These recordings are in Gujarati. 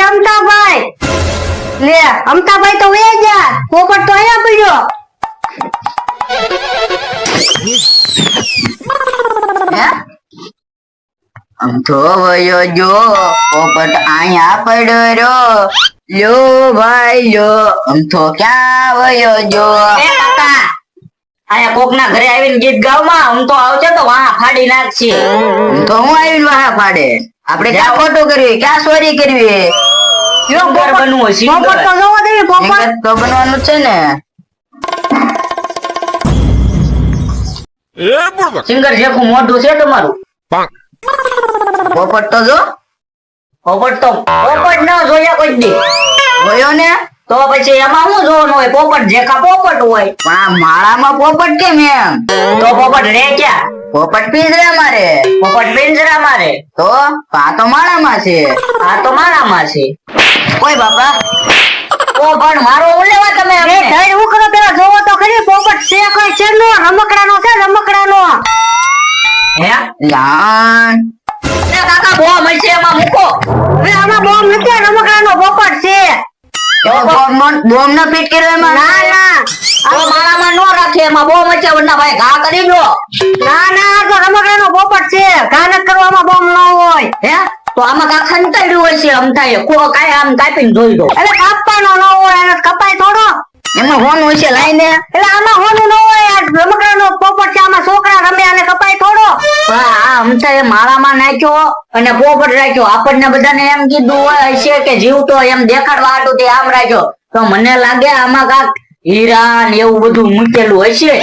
અમતાભાઈ લે અમતાભાઈ તો વે જા પોપટ તો અહીંયા પડ્યો અમથો વયો જો પોપટ અહીંયા પડ્યો લ્યો ભાઈ લ્યો અમથો ક્યાં વયો જો એ કાકા આયા કોકના ઘરે આવીને ગીત ગાવમાં હું તો આવશે તો વાહ ફાડી નાખશે. તો હું આવીને વાહ પાડે આપણે ક્યાં ખોટું કરવી ક્યાં ચોરી કરવી કયો ઘર બનવું હશે પોપટ તો જોવો દે પોપટ તો બનવાનું છે ને સિંગર જેખું મોઢું છે તમારું. પોપટ તો જો પોપટ ન જોયા કોઈ દી વયો ને તો પછી એમાં શું જોવાનું હોય? પોપટ જેખા પોપટ હોય. પણ આ માળામાં પોપટ કેમ એમ તો પોપટ રે ક્યાં? પોપટ પિંજરા મારે પોપટ પિંજરા મારે. તો આ તો માળામાં છે આ તો મારામાં છે. કોઈ બાપા ઓ પણ મારો ઉલેવા તમે એ અમને. ધડ હું કરો પેલા જોવો તો ખરી પોપટ છે કોઈ છે નો રમકડાનો છે રમકડાનો હે લાન એ કાકા બોમ હશે એમાં મૂકો. એ આમાં બોમ્બ નથી રમકડાનો પોપટ છે તો બોમ્બ નો ફિટ કર્યો એમાં ના ના તો મારામાં નો રાખે એમાં બોમ હશે વરના ભાઈ ઘા કરી દો. ના ના આ તો રમકડાનો પોપટ છે ઘાનક કરવામાં બોમ્બ ન હોય હે તો આમાં કા ખંતાડ્યું હોય છે અમથાએ કો કાય આમ કાપીને ધોઈ દો. એટલે કાપવાનો ન હોય એને કપાય થોડો એમાં હોનું છે લાઈને એટલે આમાં હોનું ન હોય આ રમકડાનો પોપટ છે આમાં છોકરા રમે અને કપાય થોડો પણ આ અમથાએ માળામાં નાખ્યો અને પોપટ રાખ્યો. આપણને બધાને એમ કીધું હોય છે કે જીવતો એમ દેખાડવા હાટું તે આમ રાખ્યો. તો મને લાગે આમાં કાક હીરા ને એવું બધું મૂકેલું હશે.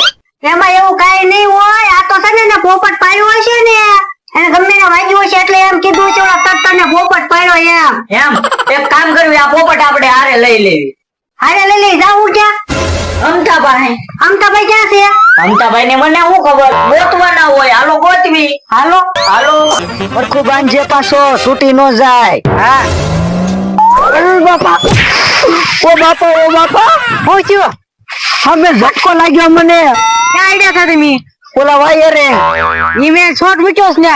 એમાં એવું કાઈ નહીં હોય આ તો છે ને પોપટ પાડ્યો હશે ને એને ગમે ને વાગ્યું હશે એટલે એમ કીધું છે ઓલા તત્તર ને પોપટ પાડ્યો એમ એમ એક કામ કરવી આ પોપટ આપણે હારે લઈ લેવી. હારે લઈ જાવું ક્યાં અમથાભાઈ અમતાભાઈ ક્યાં છે અમથાભાઈ ને મને શું ખબર ગોતવાના હોય. હાલો ગોતવી. હાલો હાલો પરખું બાંધજે પાછો છૂટી ન જાય હા બાપા ઓ બાપા હું થયો અમે ઝટકો લાગ્યો મને ક્યાં આઈડિયા થતી મી ઓલા વાયરે ઈ મેં શોટ મૂક્યો છે ને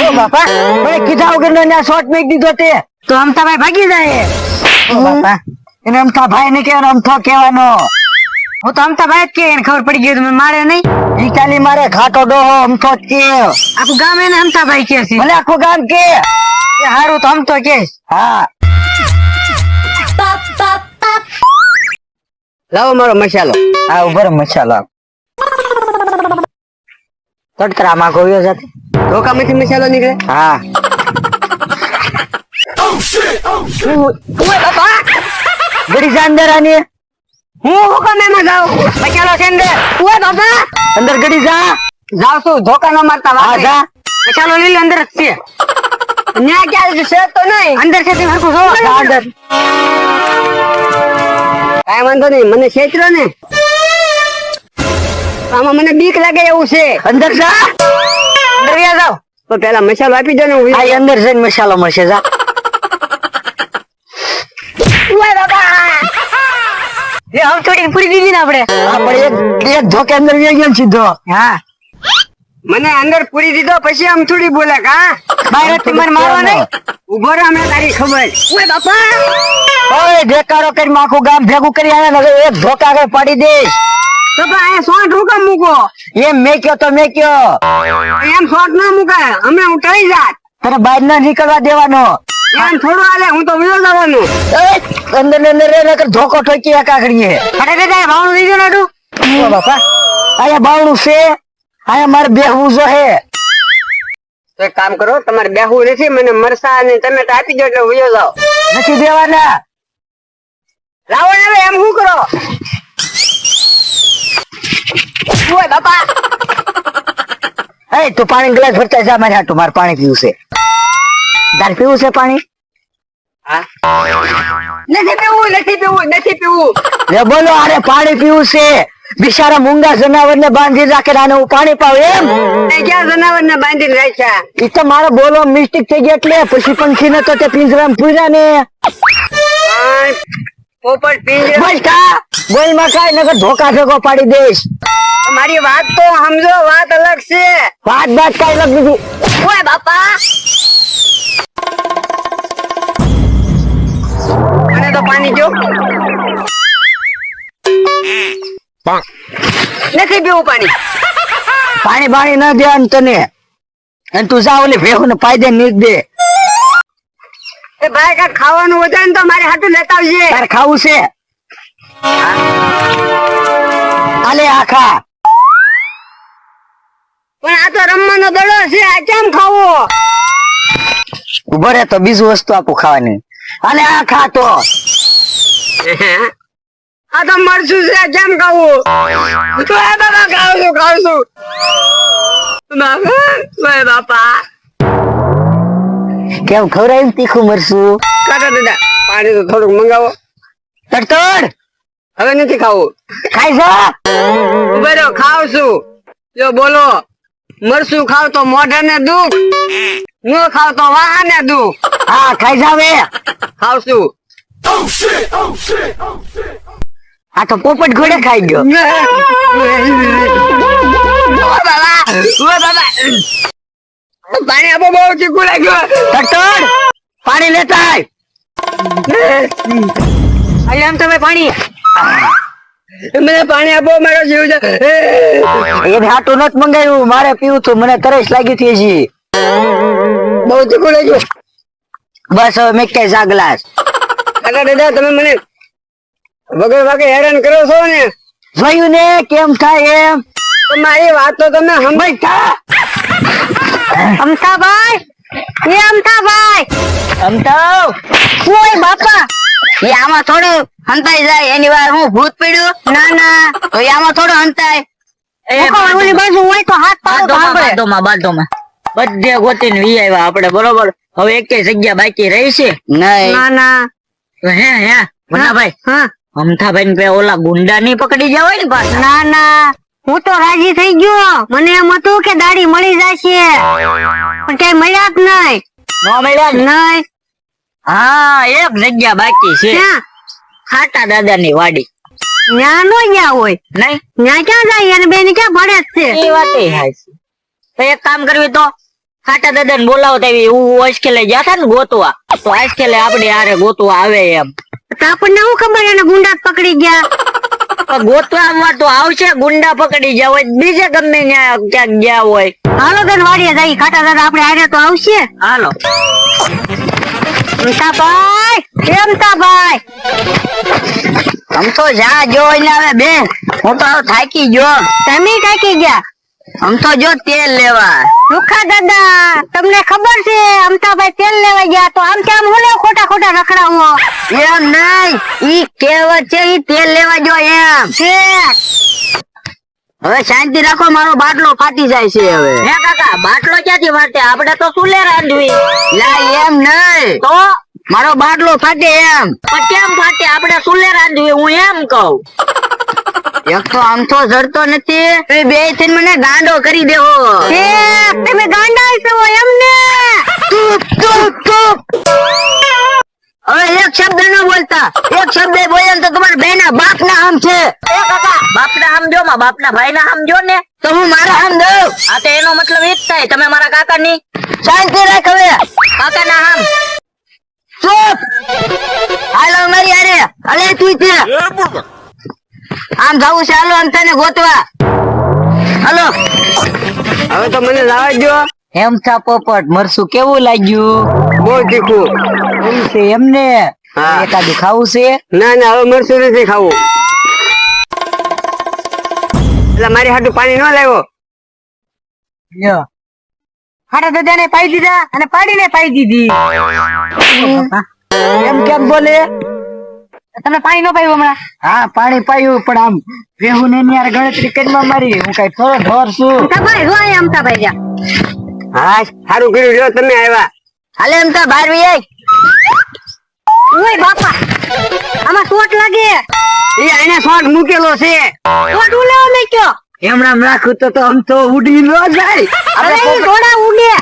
ઓ બાપા મને કીધા વગર નો શોટ મેક દીધો તે તો અમતાભાઈ ભાગી જાય ઓ બાપા એને અમથા ભાઈ ને કેવાનો અમથો કહેવાનો હું તો અમતાભાઈ જ કે એને ખબર પડી ગઈ તમે મારે નહીં ઈ ખાલી મારે ઘાટો ડોહો અમથો જ કે આખું ગામ એને અમતાભાઈ કે છે ભલે આખું ગામ કે એ હારું તો અમતો કે હા લાવો મારો મસાલો હા ઉભર મસાલો તડતરામાં ગોયો જતો ડોકામાંથી મસાલો નીકળે હા ઓય બાપા ગડી જા અંદર આની હું હુકમ એમાં જાઉં મસાલો છે અંદર ઓય બાપા અંદર ગડી જા જાવ છું ધોકા ન મારતા હા વાત જા મસાલો લઈ લે અંદર જ છે ન્યા ક્યાં છે તો નહીં અંદર છે તે હરખું જો જા અંદર કાંઈ વાંધો નહીં મને છેતરો ને આમાં મને બીક લાગે એવું છે અંદર જા અંદર વ્યા જાવ તો પેલા મસાલો આપી દો ને આ અંદર જઈને મસાલો મળશે જા ઓય બાપા એ હમ થોડી પૂરી દીધી ને આપણે આપણે એક ધોકે અંદર વહી ગયો ને સીધો હા મને અંદર પૂરી દીધો પછી આમ થોડી બોલે કા બહાર થી મને મારવા નહીં ઉભો રહે અમે તારી ખબર ઓય બાપા ઓય દેકારો કરી આખું ગામ ભેગું કરી આવ્યા ને એક ધોકા આગળ પાડી દઈશ તો આ શોટ હુકમ મૂકો એમ મેં કયો તો મેં કયો એમ શોટ ના મુકાય અમે હું ટળી જાત તને બહાર ના નીકળવા દેવાનો એમ થોડું હાલે હું તો વિયો જવાનું અંદર ને અંદર રે નકર ધોકો ઠોકી કાકડીએ અરે રે જાય ભાવનું દીધું ને તું ઓ બાપા આયા બાવણું છે આયા મારે બેહવું જો હે તો એક કામ કરો તમારે બેહવું નથી મને મરસા અને ટમેટા આપી દો એટલે વયો જાઓ નથી દેવાના લાવો ને હવે એમ શું કરો ઓય બાપા એ તું પાણી ગ્લાસ ભરતા જા મારે હાટું મારે પાણી પીવું છે તારે પીવું છે પાણી નથી પીવું લે બોલો અરે પાણી પીવું છે બિચારા મૂંગા જનાવર ને બાંધી રાખે આને હું પાણી પાવ એમ ક્યાં જનાવર ને બાંધીને રાખ્યા ઈ તો મારો બોલો મિસ્ટેક થઈ ગઈ એટલે પછી પંખી ને તો તે પિંજરામાં પૂર્યા ને પોપટ પિંજરા બસ કા બોલ માં કાઈ નકર ધોકા ભેગો પાડી દઈશ મારી વાત તો સમજો, વાત અલગ છે. વાત કઈ લગ દીધી. ઓય બાપા અને તો પાણી જો નથી પીવું પાણી. પાણી બાણી ના દે આમ તને. અને તું જા ઓલી ભેહું ને પાઈ દે નીક દે. એ ભાઈ કાંઈક ખાવાનું વધે ને તો મારે હાટું લેતા આવજે. તારે ખાવું છે? આલે આખા. પણ આ તો રમવાનો દડો છે, આ કેમ ખાવો? ઉભો રે તો બીજું વસ્તુ આપું ખાવાની. આલે આખા તો. આ તો મરચું છે, કેમ ખાવું? તો એ બાબા ખાવ છું. બાપા કેમ ખવડાવ્યું તીખું મરસું? કાકા દાદા પાણી તો થોડુંક મંગાવો. તડતડ હવે નથી ખાવું. ખાઈ જા. ઉભો રહ્યો, ખાવ છું. જો બોલો, મરચું ખાવ તો મોઢાને દુખ, ન ખાવ તો વાહાને દુખ. હા ખાઈ જાવે. ખાવ છું. આ તો પોપટ ઘોડે ખાઈ ગયો. પાણી આપો, બહુ ચીકુ લાગ્યો. તડતડ પાણી લેતા આય. અહીંયા આમ તમે પાણી મને પાણી આપો, મારો જીવ છે. એ હાટું નથી મંગાવ્યું, મારે પીવું તું, મને તરસ લાગી હતી હજી. બહુ ચીકુ લાગ્યો. બસ હવે મેં કઈ જા ગ્લાસ. કાકા દાદા તમે મને વગર વાગે હેરાન કરો છો ને. જોયું ને કેમ થાય એમ. તો મારી વાત તો તમે સમજ થા. અમથાભાઈ, એ અમથાભાઈ, અમતાવ ઓય બાપા. એ આમાં થોડું હંતાઈ જાય એની વાર હું ભૂત પડ્યું. ના ના, તો એ આમાં થોડું હંતાય. ઓલી બાજુ હોય તો હાથ પાડો તો આગળ. બાજુમાં બધે ગોતીને વી આવ્યા આપણે, બરોબર. હવે એક જગ્યા બાકી રહી છે નહીં. ના ના, હે મુન્નાભાઈ, હા, અમથાભાઈ ને ઓલા ગુંડા નહીં પકડી જાવ ને પાછા. ના ના, હું તો રાજી થઈ ગયો. મને એમ હતું કે દાડી મળી જશે, પણ કઈ મળ્યા જ નહીં. નો મળ્યા ને? નહીં. હા, એક જગ્યા બાકી છે, ક્યાં? ખાટા દાદા ની વાડી. ન્યા નો ગયા હોય. નહીં ન્યા ક્યાં જાય? એને બેન ક્યાં ભણે જ છે. એ વાત તો એક કામ કરવી તો ખાટા દાદા ને બોલાવતા આવી. હું આજકેલે ગયા હતા ને ગોતવા, તો આજકેલે આપડે હારે ગોતવા આવે એમ. તો આપણને શું ખબર એને ગુંડા જ પકડી ગયા. પણ ગોતવામાં તો આવશે, ગુંડા પકડી ગયા હોય, બીજે ગમે ત્યાં ક્યાંક ગયા હોય. હાલો બેન વાડીએ જઈ, ખાટા દાદા આપણે હારે તો આવશે. હાલો. અમથાભાઈ, એ અમથાભાઈ, આમ તો જા જોઈને આવે બેન, હું તો થાકી ગયો. તમે થાકી ગયા. આમ તો જો તેલ લેવા. રૂખા દાદા, તમને ખબર છે અમથાભાઈ તેલ લેવા ગયા, તો આમ કેમ હું ખોટા ખોટા રખડાવો. એમ નહીં, ઈ કહેવત છે, ઈ તેલ લેવા જો એમ છે. હવે શાંતિ રાખો, મારો બાટલો ફાટી જાય છે હવે. હે કાકા, બાટલો ક્યાંથી ફાટે? આપણે તો સુલે રાંધવી. લા એમ નહીં, તો મારો બાટલો ફાટે એમ. પણ કેમ ફાટે? આપણે સુલે રાંધવી, હું એમ કહું. એક તો આમ તો જડતો નથી, તમે બે થઈને મને ગાંડો કરી દેવો. છે, તમે ગાંડા છો એમને. હવે એક શબ્દ ન બોલતા, એક શબ્દ બોલે તો તમારા બે ના બાપ ના આમ છે. એ કાકા, બાપ ના આમ જો, બાપ ના ભાઈ ના આમ જો ને, તો હું મારા આમ દઉં. આ તો એનો મતલબ એ જ થાય, તમે મારા કાકા ની શાંતિ રાખ. હવે કાકા ના આમ ચૂપ. હાલો મારી અરે અલે તું છે આમ જવું છે. હાલો આમ તને ગોતવા હાલો. હવે તો મને લાવા દો. એમ થા પોપટ મરસું કેવું લાગ્યું? બહુ તીખું. એમ છે એમને. હા. એકાદું ખાવું છે? ના ના, હવે મરચું નથી ખાવું. એટલે મારી હાટું પાણી ન લાવ્યો. લ્યો. ખાટા દાદા ને પાઈ દીધા અને પાડીને પાઈ દીધી. એમ કેમ બોલે? તમે પાણી નો પાયું હમણાં? હા પાણી પાયું, પણ આમ ભેહું ને એની હારે ગણતરી કરી મારી. હું કઈ થોડો ઢોર છું? અમથાભાઈ, જો અહીંયા અમથાભાઈ જા. હા સારું કર્યું, લ્યો તમે આવ્યા. હાલે એમ તો બાર વી આય. ઓય બાપા, આમાં ચોટ લાગે. એ એને શોટ મૂકેલો છે. ચોટ ઉલેવો મેક્યો. એમણામ રાખું તો આમ તો ઉડી ન જાય. અરે ઈ ઘોડા ઉડે.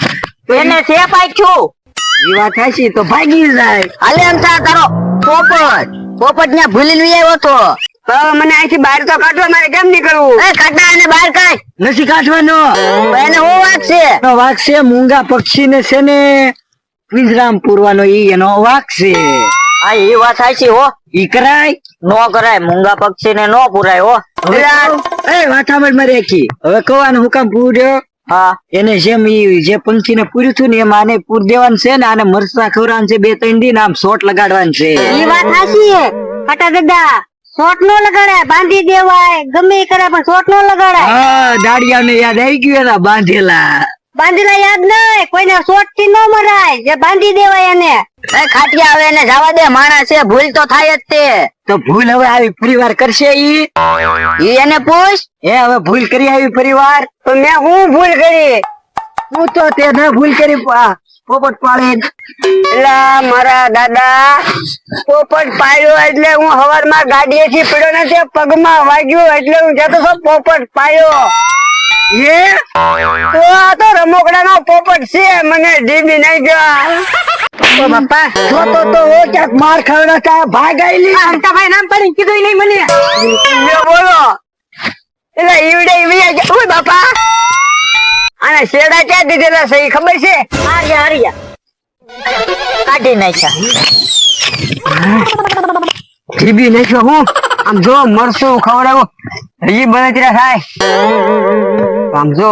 એને છે પાછું. એ વાત હાચી, તો ભાગી જાય. હાલે એમ તા તારો પોપટ, પોપટ ને ભૂલીને વી આવ્યો તો. તો મને અહીંથી બહાર તો કાઢવા મારે કેમ નીકળવું? એ કાઢા એને બહાર કાઢ. નથી કાઢવાનો. એને હું વાંક છે? એનો વાઘ છે મૂંગા પક્ષી ને છે ને પિંજરામ પૂરવાનો ઈ એનો વાઘ છે. હા એ વાત સાચી હો. ઈ કરાય નો કરાય, મૂંગા પક્ષી ને નો પુરાય હો. એ વાથામણ મારે આખી. હવે કવાનું હું કામ પૂર્યો હા એને જેમ ઈ જે પંખી ને પૂર્યું હતું ને એમ આને પૂર દેવાનું છે ને આને મરચા ખવડાવવાનું છે 2-3 દી ને આમ શોટ લગાડવાનું છે. ઈ વાત સાચી છે ખાટા દાદા. શોટ નો લગાડાય, બાંધી દેવાય, ગમે ઈ કરે પણ શોટ નો લગાડાય. હા દાડિયા ને યાદ આવી ગયું એના બાંધેલા. બાંધેલા યાદ નહીં, કોઈને શોટ થી નો મરાય, જે બાંધી દેવાય એને. એ ખાટિયા હવે એને જવા દે, માણસ છે, ભૂલ તો થાય જ તે. તો ભૂલ હવે આવી ફરીવાર કરશે ઈ એને પૂછ. હવે ભૂલ કરી આવી ફરીવાર. તો મેં હું ભૂલ કરી? હું તો તે ન ભૂલ કરી પોપટ પાડે. એટલે મારા દાદા પોપટ પાડ્યો એટલે હું હવારમાં ગાડીએથી પડ્યો નથી, પગમાં વાગ્યું એટલે હું જતો હતો પોપટ પાડ્યો. એ તો આ તો રમકડાનો પોપટ છે, મને ડીબી નહીં ગયો. ઓ બાપા તો ઓ ક્યાંક માર ખવડાતા ભાગ આઈલી. ભાઈ નામ પાડી કીધું નહીં મને. લ્યો બોલો. એટલે ઈવડે ઈવડે ઓય બાપા આને શેડા ક્યાં દીધેલા છે ઈ ખબર છે? હારિયા કાઢી નાખ્યા. ડીબી નહીં ગયો હું આમ જો મરસું ખવડાવું હજી બળતરા થાય. આમ જો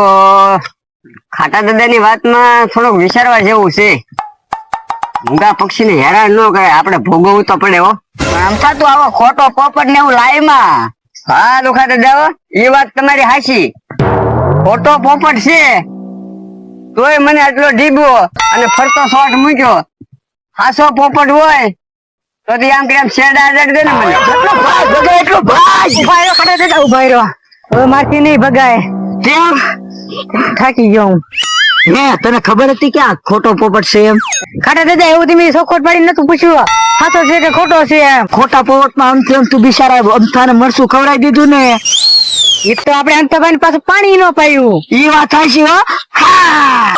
ખાટા દાદાની વાતમાં થોડુંક વિચારવા જેવું છે. મૂંગા પક્ષીને હેરાન ન કરે, આપણે ભોગવવું તો પડે હો. પણ આમ થતું આવો ખોટો પોપટ ને એવું લાય માં. હા લોખા દાદા એ વાત તમારી હાચી. ખોટો પોપટ છે તોય મને આટલો ઢીબો અને ફરતો શોટ મૂક્યો. હાસો પોપટ હોય તો તે આમ કે આમ શેડા અડાડી દે ને મને. એટલો ભાઈ ઉભા રહ્યો ખાટા દાદા, ઉભા રહ્યો. હવે મારથી નહીં ભગાય, કેમ થાકી ગયો હું. હે તને ખબર હતી કે આ ખોટો પોપટ છે એમ? ખાટા દાદા એવું તમે સોખોટ પાડી નતું પૂછ્યું સાચો છે કે ખોટો છે એમ. ખોટા પોપટમાં આમથી આમ તું બિચારા અમથાને મરચું ખવડાવી દીધું ને. એ તો આપણે અંતભાઈ પાછું પાણી ન પાયું. ઈ વાત થાય છે હો. હા